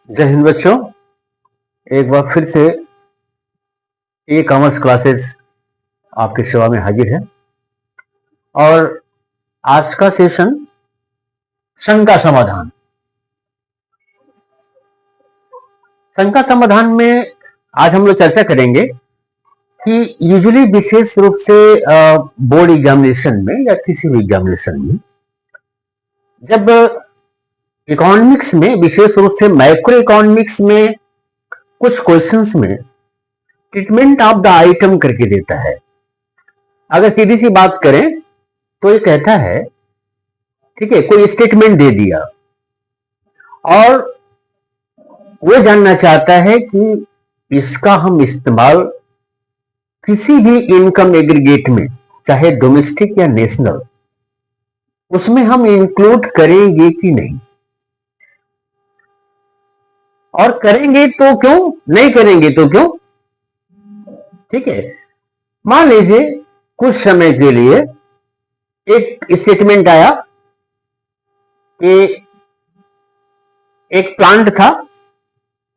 जय हिंद बच्चों। एक बार फिर से ई कॉमर्स क्लासेस आपकी सेवा में हाजिर है और आज का सेशन शंका समाधान। शंका समाधान में आज हम लोग चर्चा करेंगे कि यूजुअली विशेष रूप से बोर्ड एग्जामिनेशन में या किसी भी एग्जामिनेशन में जब इकोनॉमिक्स में विशेष रूप से माइक्रो इकोनॉमिक्स में कुछ क्वेश्चंस में ट्रीटमेंट ऑफ द आइटम करके देता है। अगर सीधी सी बात करें तो ये कहता है, ठीक है, कोई स्टेटमेंट दे दिया और वो जानना चाहता है कि इसका हम इस्तेमाल किसी भी इनकम एग्रीगेट में, चाहे डोमेस्टिक या नेशनल, उसमें हम इंक्लूड करेंगे कि नहीं, और करेंगे तो क्यों, नहीं करेंगे तो क्यों। ठीक है, मान लीजिए कुछ समय के लिए एक स्टेटमेंट आया कि एक प्लांट था,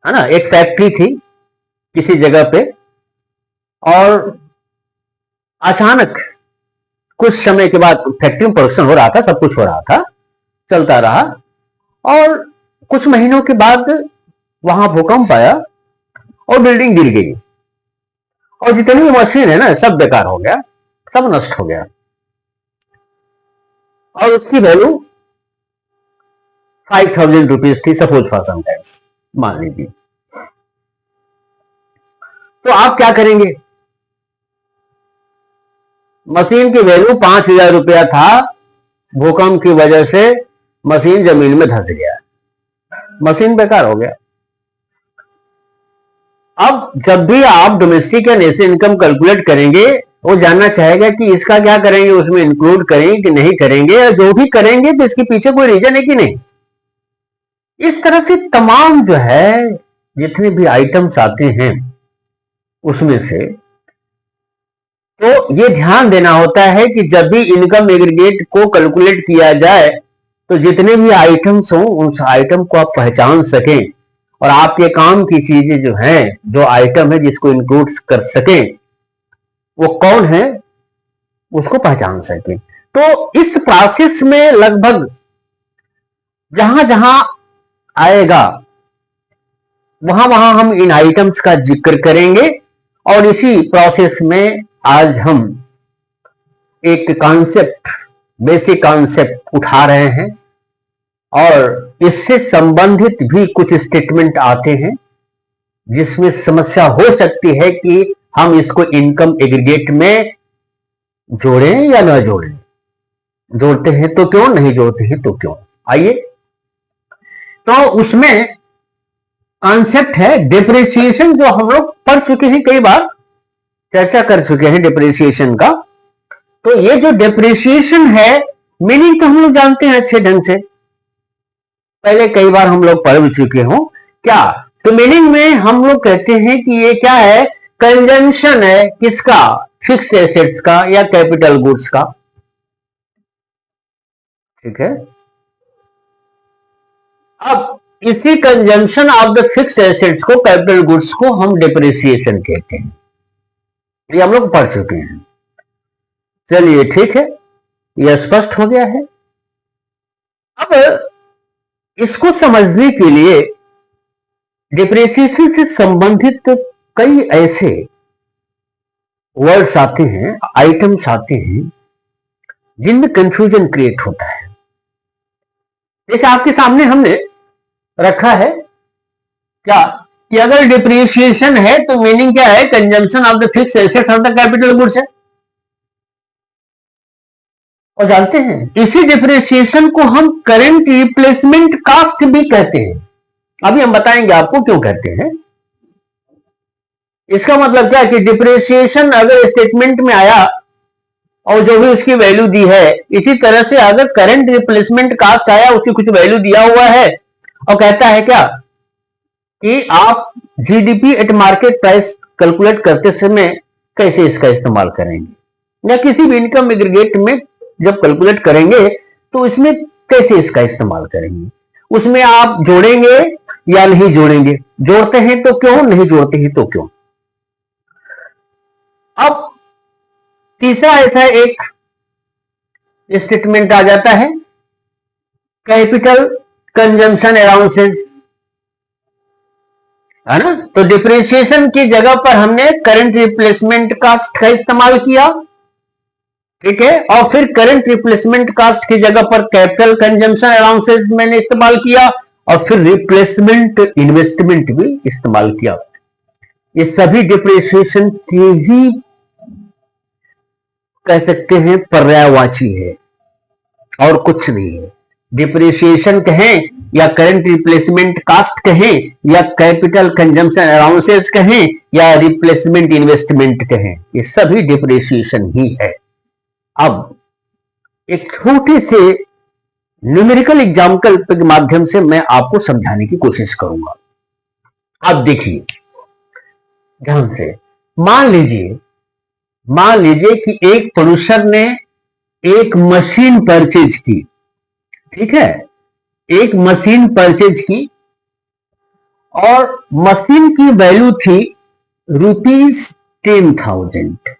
है ना, एक फैक्ट्री थी किसी जगह पे, और अचानक कुछ समय के बाद फैक्ट्री में प्रोडक्शन हो रहा था, सब कुछ हो रहा था, चलता रहा, और कुछ महीनों के बाद वहां भूकंप आया और बिल्डिंग गिर गई और जितनी भी मशीन है ना सब बेकार हो गया, सब नष्ट हो गया और उसकी वैल्यू 5,000 रुपीज थी, सपोज फॉर समटाइम्स, मान लीजिए। तो आप क्या करेंगे? मशीन की वैल्यू 5,000 रुपया था, भूकंप की वजह से मशीन जमीन में धंस गया, मशीन बेकार हो गया। अब जब भी आप डोमेस्टिक या नेशनल इनकम कैलकुलेट करेंगे, वो जानना चाहेगा कि इसका क्या करेंगे, उसमें इंक्लूड करेंगे कि नहीं करेंगे, और जो भी करेंगे तो इसके पीछे कोई रीजन है कि नहीं। इस तरह से तमाम जो है जितने भी आइटम्स आते हैं उसमें से तो ये ध्यान देना होता है कि जब भी इनकम एग्रीगेट को कैलकुलेट किया जाए तो जितने भी आइटम्स हों उस आइटम को आप पहचान सकें और आपके काम की चीजें जो हैं, जो आइटम है जिसको इंक्लूड कर सकें, वो कौन है उसको पहचान सकें। तो इस प्रोसेस में लगभग जहां जहां आएगा वहां वहां हम इन आइटम्स का जिक्र करेंगे और इसी प्रोसेस में आज हम एक कॉन्सेप्ट, बेसिक कॉन्सेप्ट उठा रहे हैं और इससे संबंधित भी कुछ स्टेटमेंट आते हैं जिसमें समस्या हो सकती है कि हम इसको इनकम एग्रीगेट में जोड़ें या ना जोड़ें, जोड़ते हैं तो क्यों, नहीं जोड़ते हैं तो क्यों। आइए, तो उसमें कॉन्सेप्ट है डिप्रिसिएशन, जो हम लोग पढ़ चुके हैं, कई बार चर्चा कर चुके हैं डिप्रिसिएशन का। तो ये जो डिप्रिसिएशन है, मीनिंग तो हम लोग जानते हैं अच्छे ढंग से, पहले कई बार हम लोग पढ़ चुके हो क्या। तो मीनिंग में हम लोग कहते हैं कि ये क्या है, कंजम्पशन है, किसका, फिक्स एसेट्स का या कैपिटल गुड्स का। ठीक है, अब इसी consumption of the fix assets को, कैपिटल गुड्स को हम डिप्रिसिएशन कहते हैं, ये हम लोग पढ़ चुके हैं। चलिए ठीक है, यह स्पष्ट हो गया है। अब इसको समझने के लिए डिप्रिसिएशन से संबंधित कई ऐसे वर्ड्स आते हैं, आइटम्स आते हैं जिनमें कंफ्यूजन क्रिएट होता है। जैसे आपके सामने हमने रखा है क्या कि अगर डिप्रिसिएशन है तो मीनिंग क्या है, consumption of the fix assets of the capital goods है। और जानते हैं इसी डिप्रिसिएशन को हम करंट रिप्लेसमेंट कास्ट भी कहते हैं। अभी हम बताएंगे आपको क्यों कहते हैं। इसका मतलब क्या है कि डिप्रिसिएशन अगर स्टेटमेंट में आया और जो भी उसकी वैल्यू दी है, इसी तरह से अगर करंट रिप्लेसमेंट कास्ट आया, उसकी कुछ वैल्यू दिया हुआ है और कहता है क्या कि आप GDP at market price calculate करते समय कैसे इसका इस्तेमाल करेंगे, या किसी भी इनकम एग्रीगेट में जब कैलकुलेट करेंगे तो इसमें कैसे इसका इस्तेमाल करेंगे। उसमें आप जोड़ेंगे या नहीं जोड़ेंगे? जोड़ते हैं तो क्यों, नहीं जोड़ते हैं तो क्यों? अब तीसरा ऐसा एक स्टेटमेंट आ जाता है, कैपिटल कंजम्पशन अलाउंसेस, है ना। तो डिप्रिसिएशन की जगह पर हमने करंट रिप्लेसमेंट कास्ट का इस्तेमाल किया, ठीक है, और फिर करंट रिप्लेसमेंट कास्ट की जगह पर कैपिटल कंजम्पशन अलाउंसेस मैंने इस्तेमाल किया, और फिर रिप्लेसमेंट इन्वेस्टमेंट भी इस्तेमाल किया। ये सभी डिप्रिसिएशन की ही कह सकते हैं पर्यायवाची है और कुछ नहीं है। डिप्रिसिएशन कहें या करंट रिप्लेसमेंट कास्ट कहें या कैपिटल कंजम्पशन अलाउंसेस कहें या रिप्लेसमेंट इन्वेस्टमेंट कहें, ये सभी डिप्रिसिएशन ही है। अब एक छोटे से न्यूमेरिकल एग्जाम्पल के माध्यम से मैं आपको समझाने की कोशिश करूंगा। अब देखिए ध्यान से, मान लीजिए कि एक प्रोड्यूसर ने एक मशीन परचेज की, ठीक है, एक मशीन परचेज की और मशीन की वैल्यू थी ₹10,000,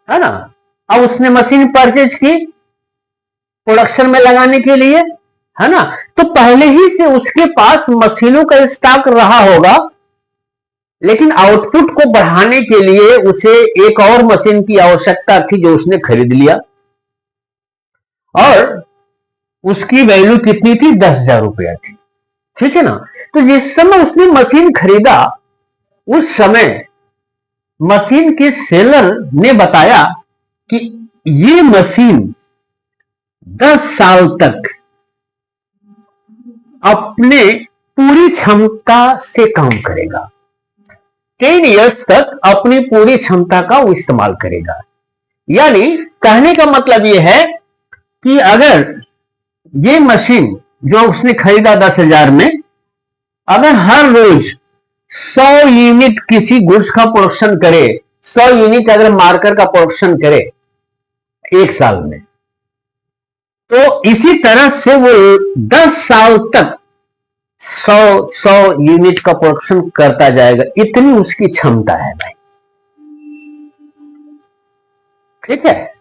है ना। अब उसने मशीन परचेज की प्रोडक्शन में लगाने के लिए, है ना, तो पहले ही से उसके पास मशीनों का स्टॉक रहा होगा, लेकिन आउटपुट को बढ़ाने के लिए उसे एक और मशीन की आवश्यकता थी जो उसने खरीद लिया, और उसकी वैल्यू कितनी थी, 10,000 रुपया थी, ठीक है ना। तो जिस समय उसने मशीन खरीदा, उस समय मशीन के सेलर ने बताया कि ये मशीन 10 साल तक अपने पूरी क्षमता से काम करेगा, 10 इयर्स तक अपनी पूरी क्षमता का वो इस्तेमाल करेगा। यानी कहने का मतलब यह है कि अगर ये मशीन जो उसने खरीदा 10,000 में, अगर हर रोज 100 यूनिट किसी गुड्स का प्रोडक्शन करे, 100 यूनिट अगर मार्कर का प्रोडक्शन करे एक साल में, तो इसी तरह से वो 10 साल तक 100 यूनिट का प्रोडक्शन करता जाएगा। इतनी उसकी क्षमता है भाई, ठीक है,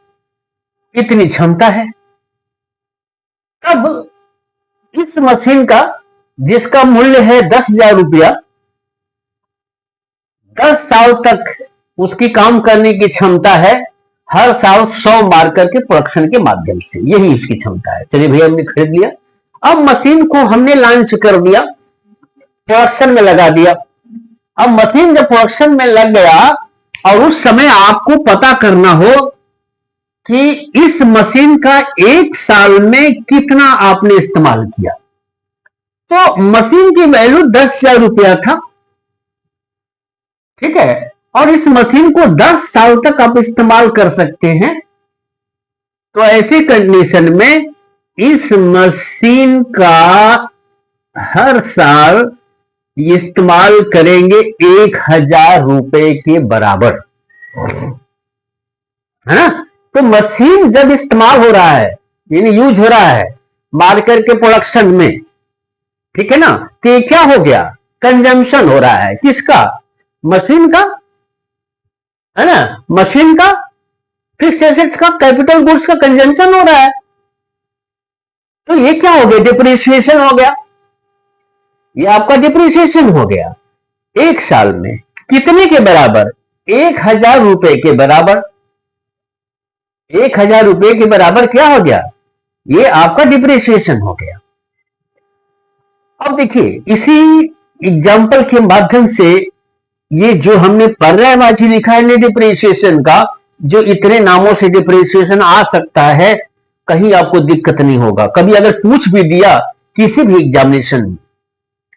इतनी क्षमता है। अब इस मशीन का जिसका मूल्य है 10,000 रुपया, 10 साल तक उसकी काम करने की क्षमता है, हर साल 100 मार्कर के प्रोडक्शन के माध्यम से, यही इसकी क्षमता है। चलिए भैया हमने खरीद लिया, अब मशीन को हमने लॉन्च कर दिया, प्रोडक्शन में लगा दिया। अब मशीन जब प्रोडक्शन में लग गया और उस समय आपको पता करना हो कि इस मशीन का एक साल में कितना आपने इस्तेमाल किया, तो मशीन की वैल्यू 10,000 रुपया था, ठीक है, और इस मशीन को 10 साल तक आप इस्तेमाल कर सकते हैं। तो ऐसी कंडीशन में इस मशीन का हर साल इस्तेमाल करेंगे 1,000 रुपए के बराबर, है ना। तो मशीन जब इस्तेमाल हो रहा है, यानी यूज हो रहा है मार्कर के प्रोडक्शन में, ठीक है ना, तो ये क्या हो गया, कंजम्पशन हो रहा है, किसका, मशीन का, है ना, मशीन का, फिक्स एसेट्स का, कैपिटल गुड्स का कंजम्पशन हो रहा है। तो ये क्या हो गया, डिप्रिसिएशन हो गया, ये आपका डिप्रिसिएशन हो गया। एक साल में कितने के बराबर, 1,000 रुपए के बराबर, 1,000 रुपए के बराबर क्या हो गया, ये आपका डिप्रिसिएशन हो गया। अब देखिए इसी एग्जाम्पल के माध्यम से ये जो हमने पर्यायवाची लिखा है डिप्रिसिएशन का, जो इतने नामों से डिप्रिसिएशन आ सकता है, कहीं आपको दिक्कत नहीं होगा। कभी अगर पूछ भी दिया किसी भी एग्जामिनेशन में,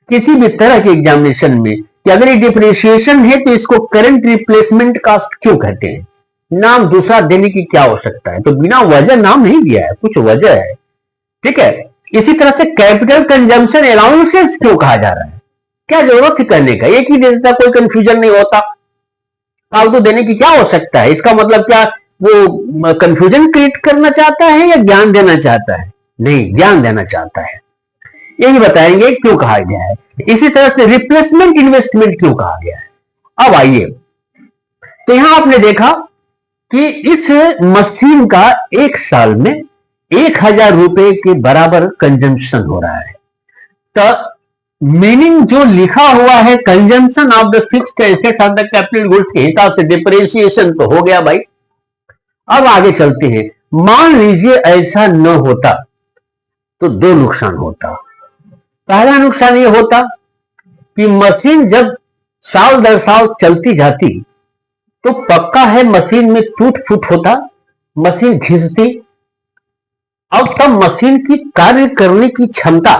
किसी भी तरह के एग्जामिनेशन में, कि अगर ये डिप्रिसिएशन है तो इसको करंट रिप्लेसमेंट कास्ट क्यों कहते हैं, नाम दूसरा देने की क्या आवश्यकता है, तो बिना वजह नाम नहीं दिया है, कुछ वजह है, ठीक है। इसी तरह से कैपिटल कंजम्पशन अलाउंसेस क्यों कहा जा रहा है, क्या जरूरत है करने का, एक ही दे देता, कोई कंफ्यूजन नहीं होता, फालतू देने की क्या आवश्यकता है। इसका मतलब क्या वो कंफ्यूजन क्रिएट करना चाहता है या ज्ञान देना चाहता है, नहीं, ज्ञान देना चाहता है। यही बताएंगे क्यों कहा गया है। इसी तरह से रिप्लेसमेंट इन्वेस्टमेंट क्यों कहा गया है। अब आइए, तो यहां आपने देखा कि इस मशीन का एक साल में 1000 रुपए के बराबर कंजम्पशन हो रहा है। तो मीनिंग जो लिखा हुआ है consumption of the fixed assets of the capital goods के हिसाब से डिप्रिसिएशन तो हो गया भाई। अब आगे चलते हैं। मान लीजिए ऐसा न होता तो दो नुकसान होता। पहला नुकसान यह होता कि मशीन जब साल दर साल चलती जाती तो पक्का है मशीन में टूट फूट होता, मशीन घिसती, अब तब मशीन की कार्य करने की क्षमता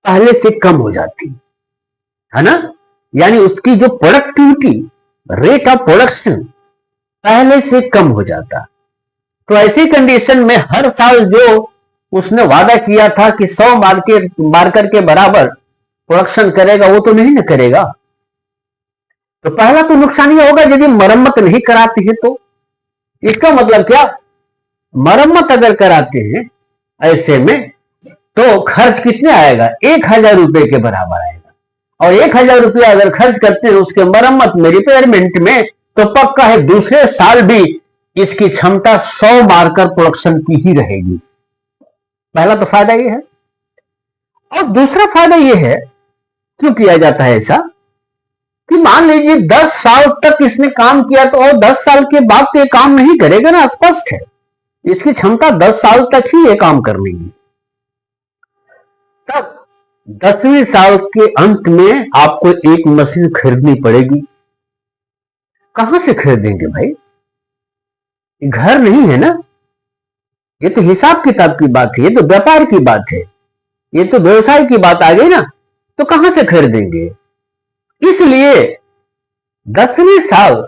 पहले से कम हो जाती है ना, यानी उसकी जो प्रोडक्टिविटी, रेट ऑफ प्रोडक्शन पहले से कम हो जाता। तो ऐसी कंडीशन में हर साल जो उसने वादा किया था कि 100 मार्कर के बराबर प्रोडक्शन करेगा, वो तो नहीं ना करेगा। तो पहला तो नुकसान यह होगा यदि मरम्मत नहीं कराते हैं तो। इसका मतलब क्या, मरम्मत अगर कराते हैं ऐसे में तो खर्च कितने आएगा, 1000 रुपए के बराबर आएगा। और 1000 रुपया अगर खर्च करते हैं उसके मरम्मत में, रिपेयरमेंट में, तो पक्का है दूसरे साल भी इसकी क्षमता 100 मार्कर प्रोडक्शन की ही रहेगी। पहला तो फायदा यह है। और दूसरा फायदा यह है, क्यों किया जाता है ऐसा, कि मान लीजिए 10 साल तक इसने काम किया तो और 10 साल के बाद तो ये काम नहीं करेगा ना, स्पष्ट है इसकी क्षमता 10 साल तक ही ये काम करने की। तब 10वें साल के अंत में आपको एक मशीन खरीदनी पड़ेगी। कहां से खरीदेंगे भाई, घर नहीं है ना, ये तो हिसाब किताब की बात है, ये तो व्यापार की बात है, ये तो व्यवसाय की बात आ गई ना, तो कहां से खरीदेंगे। इसलिए 10वें साल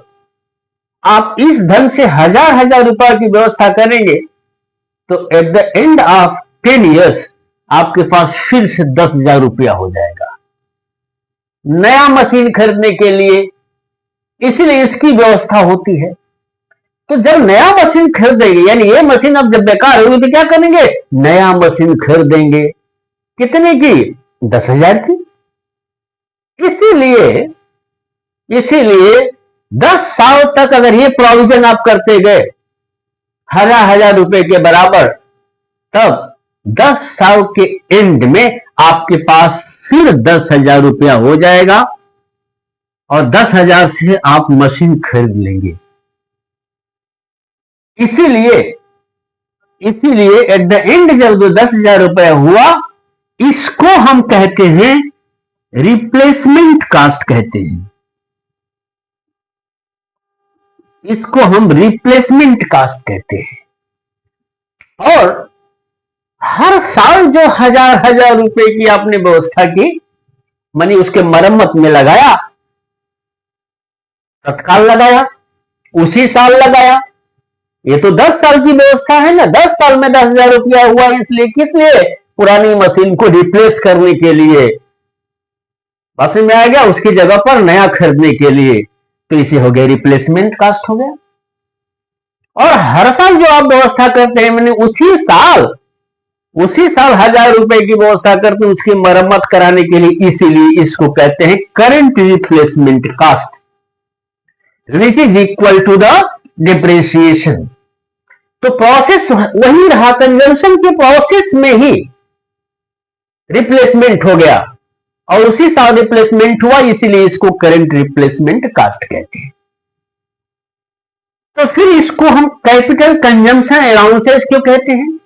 आप इस धन से हजार रुपए की व्यवस्था करेंगे तो at the end of 10 years आपके पास फिर से 10,000 रुपया हो जाएगा नया मशीन खरीदने के लिए। इसलिए इसकी व्यवस्था होती है। तो जब नया मशीन खरीदेंगे, यानी ये मशीन अब जब बेकार होगी तो क्या करेंगे, नया मशीन खरीदेंगे। कितने की, 10,000 की। इसीलिए 10 साल तक अगर ये प्रोविजन आप करते गए 1000 रुपए के बराबर, तब 10 साल के एंड में आपके पास फिर 10,000 रुपया हो जाएगा और 10,000 से आप मशीन खरीद लेंगे। इसीलिए एट द एंड जब 10,000 रुपया हुआ, इसको हम कहते हैं रिप्लेसमेंट कास्ट कहते हैं। इसको हम रिप्लेसमेंट कास्ट कहते हैं। और हर साल जो हजार रुपए की आपने व्यवस्था की, मानी उसके मरम्मत में लगाया, तत्काल लगाया, उसी साल लगाया, ये तो 10 साल की व्यवस्था है ना। 10 साल में 10,000 रुपया हुआ, इसलिए किस लिए, पुरानी मशीन को रिप्लेस करने के लिए, मशीन में आ गया, उसकी जगह पर नया खरीदने के लिए, तो इसे हो गया रिप्लेसमेंट कास्ट हो गया। और हर साल जो आप व्यवस्था करते हैं, मैंने उसी साल 1000 रुपए की व्यवस्था करते हैं उसकी मरम्मत कराने के लिए, इसीलिए इसको कहते हैं current replacement cost, which is equal to the depreciation. तो प्रोसेस वही रहा, कंजम्पशन के प्रोसेस में ही रिप्लेसमेंट हो गया और उसी साल रिप्लेसमेंट हुआ, इसीलिए इसको करंट रिप्लेसमेंट कास्ट कहते हैं। तो फिर इसको हम कैपिटल कंजम्पशन अलाउंसेस क्यों कहते हैं,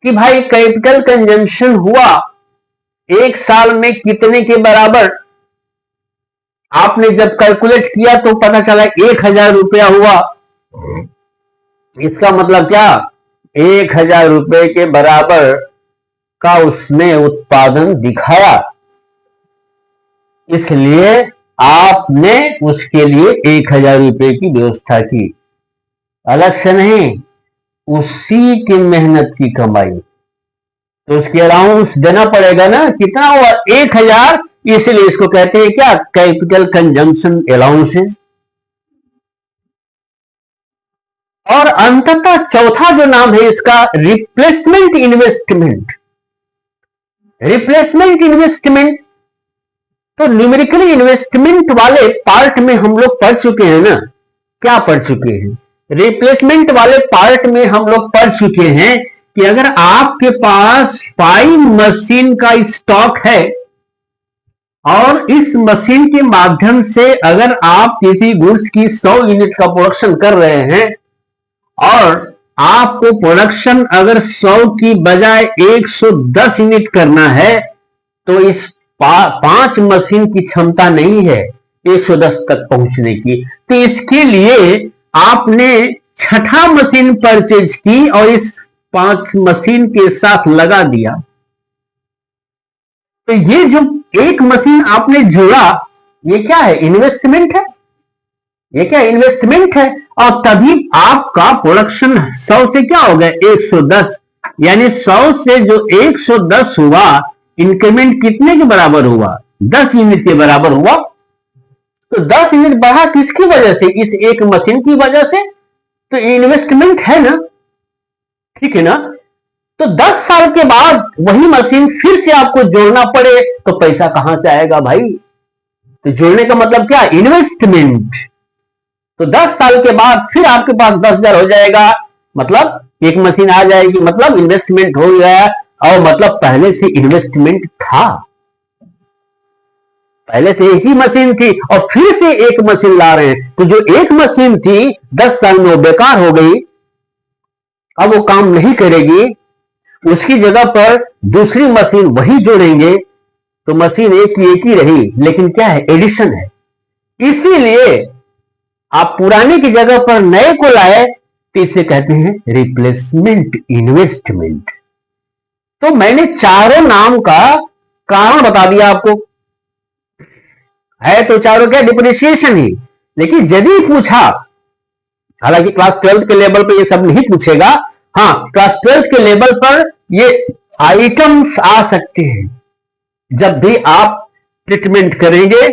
कि भाई कैपिटल कंजम्पशन हुआ एक साल में कितने के बराबर, आपने जब कैलकुलेट किया तो पता चला 1000 रुपया हुआ। इसका मतलब क्या, 1000 रुपए के बराबर का उसने उत्पादन दिखाया, इसलिए आपने उसके लिए 1000 रुपए की व्यवस्था की, अलग से नहीं, उसी की मेहनत की कमाई, तो उसकी अलाउंस देना पड़ेगा ना। कितना हुआ, 1000, इसलिए इसको कहते हैं क्या, कैपिटल कंजम्पशन अलाउंसेस। और अंततः चौथा जो नाम है इसका, रिप्लेसमेंट इन्वेस्टमेंट। रिप्लेसमेंट इन्वेस्टमेंट, तो न्यूमेरिकली इन्वेस्टमेंट वाले पार्ट में हम लोग पढ़ चुके हैं ना, क्या पढ़ चुके हैं? रिप्लेसमेंट वाले पार्ट में हम लोग पढ़ चुके हैं कि अगर आपके पास 5 मशीन का स्टॉक है और इस मशीन के माध्यम से अगर आप किसी गुड्स की 100 यूनिट का प्रोडक्शन कर रहे हैं और आपको प्रोडक्शन अगर 100 की बजाय 110 यूनिट करना है, तो इस 5 मशीन की क्षमता नहीं है 110 तक पहुंचने की। तो इसके लिए आपने छठा मशीन परचेज की और इस 5 मशीन के साथ लगा दिया। तो ये जो एक मशीन आपने जोड़ा, ये क्या है? इन्वेस्टमेंट है। ये क्या इन्वेस्टमेंट है? और तभी आपका प्रोडक्शन 100 से क्या हो गया? 110, यानी 100 से जो 110 हुआ, इंक्रीमेंट कितने के बराबर हुआ? 10 यूनिट के बराबर हुआ। तो 10 यूनिट बढ़ा किसकी वजह से? इस एक मशीन की वजह से। तो इन्वेस्टमेंट है ना, ठीक है ना? तो 10 साल के बाद वही मशीन फिर से आपको जोड़ना पड़े तो पैसा कहां से आएगा भाई? तो जोड़ने का मतलब क्या? इन्वेस्टमेंट। तो 10 साल के बाद फिर आपके पास 10,000 हो जाएगा, मतलब एक मशीन आ जाएगी, मतलब इन्वेस्टमेंट हो गया। और मतलब पहले से इन्वेस्टमेंट था, पहले से एक ही मशीन थी और फिर से एक मशीन ला रहे हैं। तो जो एक मशीन थी 10 साल में वो बेकार हो गई, अब वो काम नहीं करेगी, उसकी जगह पर दूसरी मशीन वही जोड़ेंगे, तो मशीन एक ही रही, लेकिन क्या है? एडिशन है। इसीलिए आप पुराने की जगह पर नए को लाए, तो इसे कहते हैं रिप्लेसमेंट इन्वेस्टमेंट। तो मैंने चारों नाम का कारण बता दिया आपको, है तो चारों क्या? डिप्रिसिएशन ही। लेकिन यदि पूछा, हालांकि क्लास 12 के लेवल पर ये सब नहीं पूछेगा, हाँ क्लास 12 के लेवल पर ये आइटम्स आ सकते हैं जब भी आप ट्रीटमेंट करेंगे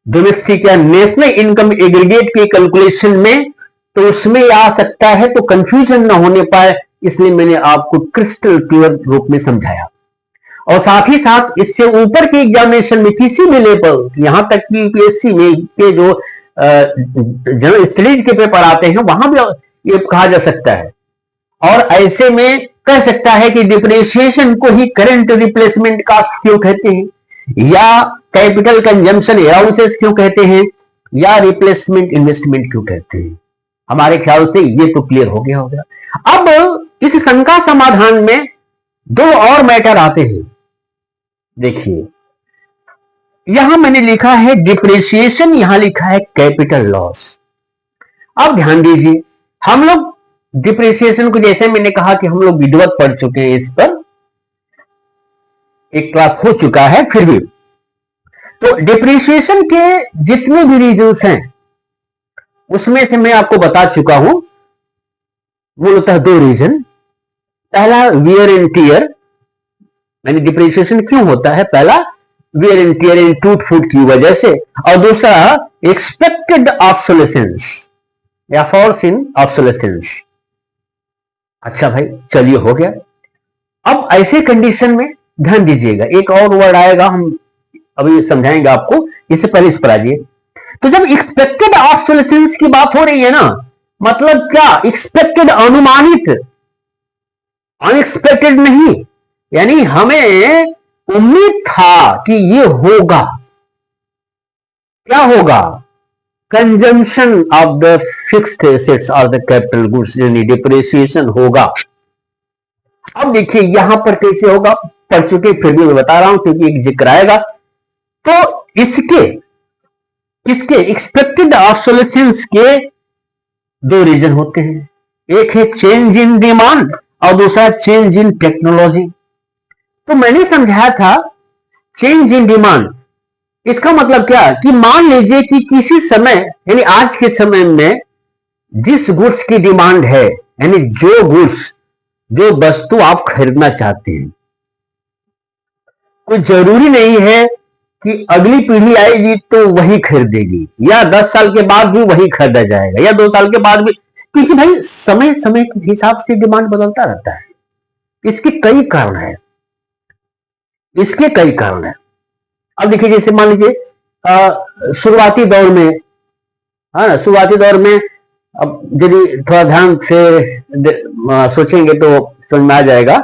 डोमेस्टिक या नेशनल इनकम एग्रीगेट की कैलकुलेशन में, तो उसमें आ सकता है। तो कंफ्यूजन ना होने पाए, इसलिए मैंने आपको क्रिस्टल क्लियर रूप में समझाया। और साथ ही साथ इससे ऊपर के एग्जामिनेशन में किसी भी लेवल, यहां तक कि यूपीएससी में के जो जनरल स्टडीज के पेपर आते हैं, वहां भी ये कहा जा सकता है। और ऐसे में कह सकता है कि डिप्रिसिएशन को ही करंट रिप्लेसमेंट कास्ट क्यों कहते हैं, या कैपिटल कंजम्पशन अलाउंसेस क्यों कहते हैं, या रिप्लेसमेंट इन्वेस्टमेंट क्यों कहते हैं। हमारे ख्याल से ये तो क्लियर हो गया होगा। अब इस शंका समाधान में 2 और मैटर आते हैं। देखिए, यहां मैंने लिखा है डिप्रिसिएशन, यहां लिखा है कैपिटल लॉस। अब ध्यान दीजिए, हम लोग डिप्रिसिएशन को, जैसे मैंने कहा कि हम लोग विधिवत पढ़ चुके हैं, इस पर एक क्लास हो चुका है, फिर भी तो डिप्रिसिएशन के जितने भी रीजंस हैं उसमें से मैं आपको बता चुका हूं, मूलतः 2 रीजन। पहला वियर एंड टियर, यानी डिप्रिसिएशन क्यों होता है? पहला वियर एंड टियर इन टूट फूट की वजह से, और दूसरा एक्सपेक्टेड ऑब्सोलेसेंस या फॉल्स इन ऑब्सोलेसेंस। अच्छा भाई, चलिए हो गया। अब ऐसे कंडीशन में ध्यान दीजिएगा, एक और वर्ड आएगा, हम अभी समझाएंगे आपको, इससे पहले इस पर आ जाइए। तो जब एक्सपेक्टेड ऑब्सोलेसेंस की बात हो रही है ना, मतलब क्या? एक्सपेक्टेड, अनुमानित, अनएक्सपेक्टेड नहीं। यानी हमें उम्मीद था कि ये होगा। क्या होगा? Consumption of the fixed assets और द कैपिटल गुड्स, यानी डिप्रिसिएशन होगा। अब देखिए यहां पर कैसे होगा, पढ़ चुके, फिर भी मैं बता रहा हूं क्योंकि एक जिक्र आएगा। तो इसके एक्सपेक्टेड ऑब्सोलेसेंस के 2 रीजन होते हैं, एक है चेंज इन डिमांड और दूसरा चेंज इन टेक्नोलॉजी। तो मैंने समझाया था चेंज इन डिमांड, इसका मतलब क्या कि मान लीजिए कि किसी समय, यानी आज के समय में जिस गुड्स की डिमांड है, यानी जो गुड्स, जो वस्तु आप खरीदना चाहते हैं, कोई जरूरी नहीं है कि अगली पीढ़ी आएगी तो वही खरीदेगी, या 10 साल के बाद भी वही खरीदा जाएगा, या 2 साल के बाद भी, क्योंकि भाई समय समय के हिसाब से डिमांड बदलता रहता है। इसके कई कारण है। इसके कई कारण है। अब देखिए, जैसे मान लीजिए शुरुआती दौर में, है ना, शुरुआती दौर में अब यदि थोड़ा ध्यान से सोचेंगे तो समझ में आ जाएगा।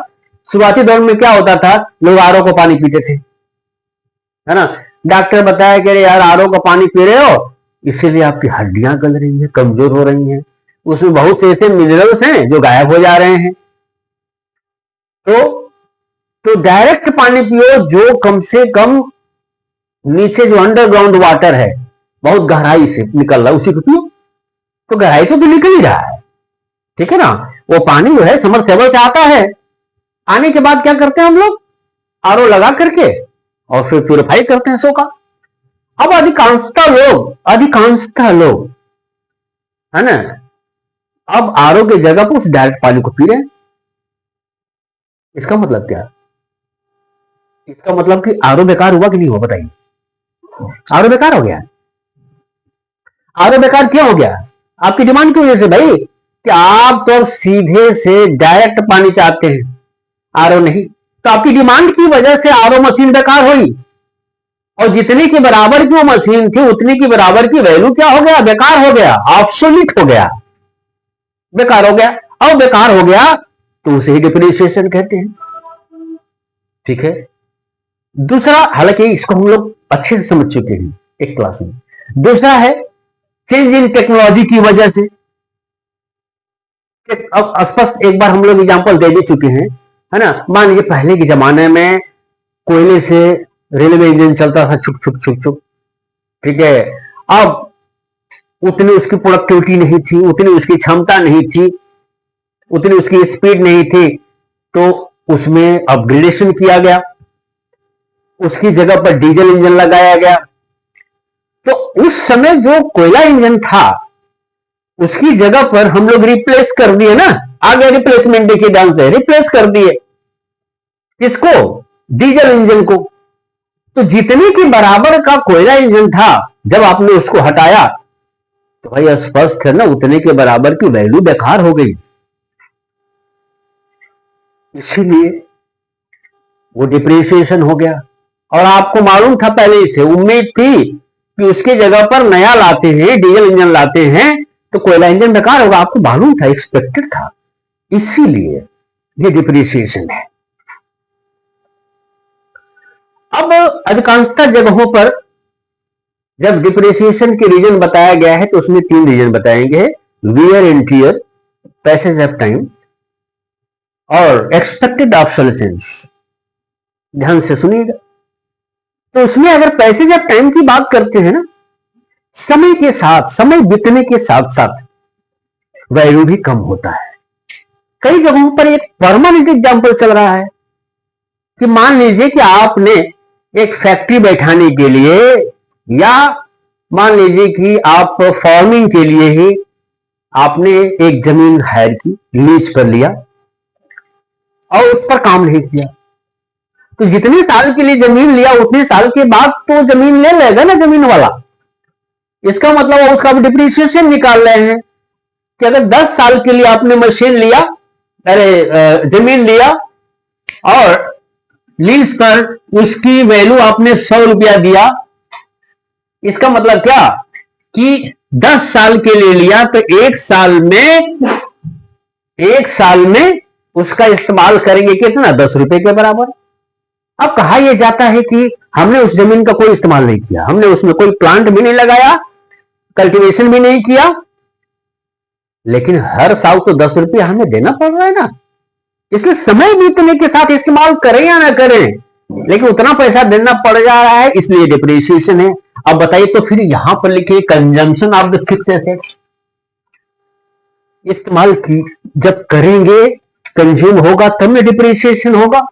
शुरुआती दौर में क्या होता था, लोग आरओ का पानी पीते थे, है ना। डॉक्टर बताया कि अरे यार आरओ का पानी पी रहे हो, इसीलिए आपकी हड्डियां गल रही हैं, कमजोर हो रही हैं, उसमें बहुत से ऐसे मिनरल्स हैं जो गायब हो जा रहे हैं। तो डायरेक्ट पानी पियो, जो कम से कम नीचे जो अंडरग्राउंड वाटर है बहुत गहराई से निकल रहा है उसी को पियो। तो गहराई से तो निकल ही रहा है, ठीक है ना। वो पानी जो है समरसेबल से आता है, आने के बाद क्या करते हैं हम लोग, आरओ लगा करके और फिर प्यूरिफाई करते हैं सो का। अब अधिकांशतः लोग, है ना, अब आरओ की जगह पर उस डायरेक्ट पानी को पी रहे हैं। इसका मतलब क्या, इसका मतलब कि आरओ बेकार हुआ कि नहीं हुआ, बताइए। आरओ बेकार हो गया। आरओ बेकार क्यों हो गया, आपकी डिमांड की वजह से भाई, कि आप तो सीधे से डायरेक्ट पानी चाहते हैं, आरओ नहीं। तो आपकी डिमांड की वजह से आरओ मशीन बेकार हुई, और जितने की बराबर की वो मशीन थी उतने की बराबर की वैल्यू क्या हो गया, बेकार हो गया, ऑब्सोलीट हो गया, बेकार हो गया। अब बेकार हो गया तो उसे ही डिप्रिसिएशन कहते हैं, ठीक है। दूसरा, हालांकि इसको हम लोग अच्छे से समझ चुके हैं एक क्लास में। दूसरा है चेंज इन टेक्नोलॉजी की वजह से। अब स्पष्ट एक बार हम लोग एग्जांपल दे भी चुके हैं, है ना। मान लीजिए पहले के जमाने में कोयले से रेलवे इंजन चलता था, छुक छुक छुक छुक, ठीक है। अब उतनी उसकी प्रोडक्टिविटी नहीं थी, उतनी उसकी क्षमता नहीं थी, उतनी उसकी स्पीड नहीं थी, तो उसमें अपग्रेडेशन किया गया, उसकी जगह पर डीजल इंजन लगाया गया। तो उस समय जो कोयला इंजन था उसकी जगह पर हम लोग रिप्लेस कर दिए ना, आ गया रिप्लेसमेंट, देखिए ध्यान से, रिप्लेस कर दिए किसको, डीजल इंजन को। तो जितने के बराबर का कोयला इंजन था, जब आपने उसको हटाया तो भाई स्पष्ट है ना, उतने के बराबर की वैल्यू बेकार हो गई, इसीलिए वो डिप्रिसिएशन हो गया। और आपको मालूम था पहले से, उम्मीद थी कि उसकी जगह पर नया लाते हैं, डीजल इंजन लाते हैं तो कोयला इंजन बेकार होगा, आपको मालूम था, एक्सपेक्टेड था, इसीलिए ये डिप्रिसिएशन है। अब अधिकांशतः जगहों पर जब डिप्रिसिएशन के रीजन बताया गया है तो उसमें 3 रीजन बताएंगे, wear and tear, passage of time और एक्सपेक्टेड ऑब्सोलेसेंस। ध्यान से सुनिएगा। तो उसमें अगर पैसेज ऑफ टाइम की बात करते हैं ना, समय के साथ, समय बीतने के साथ साथ वैल्यू भी कम होता है। कई जगहों पर एक परमानेंट एग्जांपल चल रहा है कि मान लीजिए कि आपने एक फैक्ट्री बैठाने के लिए, या मान लीजिए कि आप फार्मिंग के लिए ही आपने एक जमीन हायर की, लीज पर लिया और उस पर काम नहीं किया, तो जितने साल के लिए जमीन लिया उतने साल के बाद तो जमीन ले लेगा ना जमीन वाला। इसका मतलब उसका भी डिप्रिसिएशन निकाल रहे हैं कि अगर 10 साल के लिए आपने मशीन लिया, अरे जमीन लिया और लीज पर उसकी वैल्यू आपने 100 रुपया दिया, इसका मतलब क्या कि 10 साल के लिए लिया तो एक साल में उसका इस्तेमाल करेंगे कितना, 10 रुपए के बराबर। अब कहा यह जाता है कि हमने उस जमीन का कोई इस्तेमाल नहीं किया, हमने उसमें कोई प्लांट भी नहीं लगाया, कल्टीवेशन भी नहीं किया, लेकिन हर साल तो 10 रुपया हमें देना पड़ रहा है ना। इसलिए समय बीतने के साथ इस्तेमाल करें या ना करें, लेकिन उतना पैसा देना पड़ जा रहा है, इसलिए डिप्रिसिएशन है। अब बताइए, तो फिर यहां पर लिखिए consumption of the fixed assets. इस्तेमाल की जब करेंगे, कंज्यूम होगा तब में डिप्रिसिएशन होगा,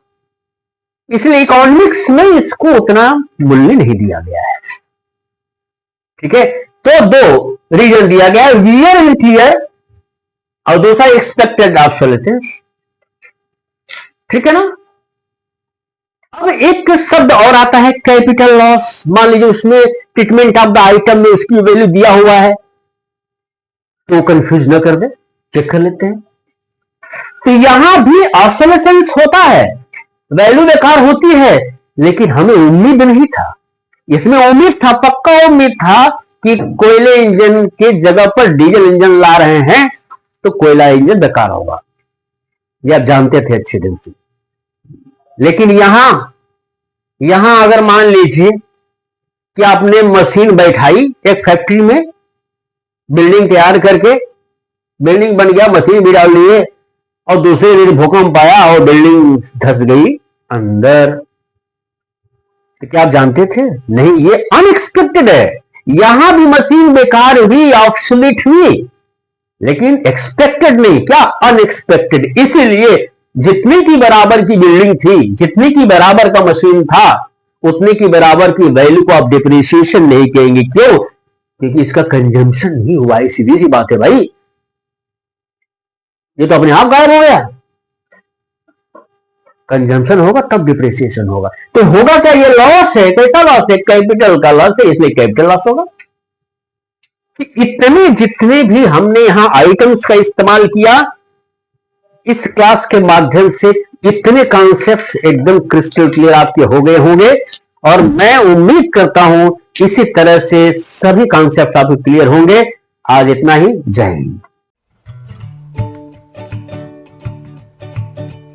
इसलिए इकोनॉमिक्स में इसको उतना मूल्य नहीं दिया गया है, ठीक है। तो 2 रीजन दिया गया है, वियर एंड टियर और दूसरा एक्सपेक्टेड ऑब्सोलेसेंस, ठीक है ना। अब एक शब्द और आता है कैपिटल लॉस। मान लीजिए उसमें ट्रीटमेंट ऑफ द आइटम में उसकी वैल्यू दिया हुआ है, तो कंफ्यूज न कर दे, चेक कर लेते हैं। तो यहां भी ऑब्सोलेसेंस होता है, वैल्यू बेकार होती है, लेकिन हमें उम्मीद नहीं था, इसमें उम्मीद था, पक्का उम्मीद था कि कोयले इंजन के जगह पर डीजल इंजन ला रहे हैं तो कोयला इंजन बेकार होगा, ये आप जानते थे अच्छे दिन से। लेकिन यहां अगर मान लीजिए कि आपने मशीन बैठाई एक फैक्ट्री में, बिल्डिंग तैयार करके, बिल्डिंग बन गया, मशीन भी डाल लिए और दूसरे दिन भूकंप आया और बिल्डिंग धंस गई अंदर, तो क्या आप जानते थे? नहीं, ये अनएक्सपेक्टेड है। यहां भी मशीन बेकार हुई, ऑब्सोलीट हुई, लेकिन एक्सपेक्टेड नहीं, क्या अनएक्सपेक्टेड। इसीलिए जितने की बराबर की बिल्डिंग थी, जितने की बराबर का मशीन था, उतने की बराबर की वैल्यू को आप डिप्रिसिएशन नहीं कहेंगे। क्यों? क्योंकि इसका कंजम्पशन नहीं हुआ है। सीधी सी बात है भाई, ये तो अपने आप गायब हो गया। कंजम्पशन होगा तब डिप्रिसिएशन होगा। तो होगा क्या? ये लॉस है। कैसा लॉस है? कैपिटल का लॉस है, इसलिए कैपिटल लॉस होगा। इतने जितने भी हमने यहां आइटम्स का इस्तेमाल किया इस क्लास के माध्यम से, इतने कॉन्सेप्ट्स एकदम क्रिस्टल क्लियर आपके हो गए होंगे और मैं उम्मीद करता हूं इसी तरह से सभी कॉन्सेप्ट्स आपके क्लियर होंगे। आज इतना ही। जय हिंद।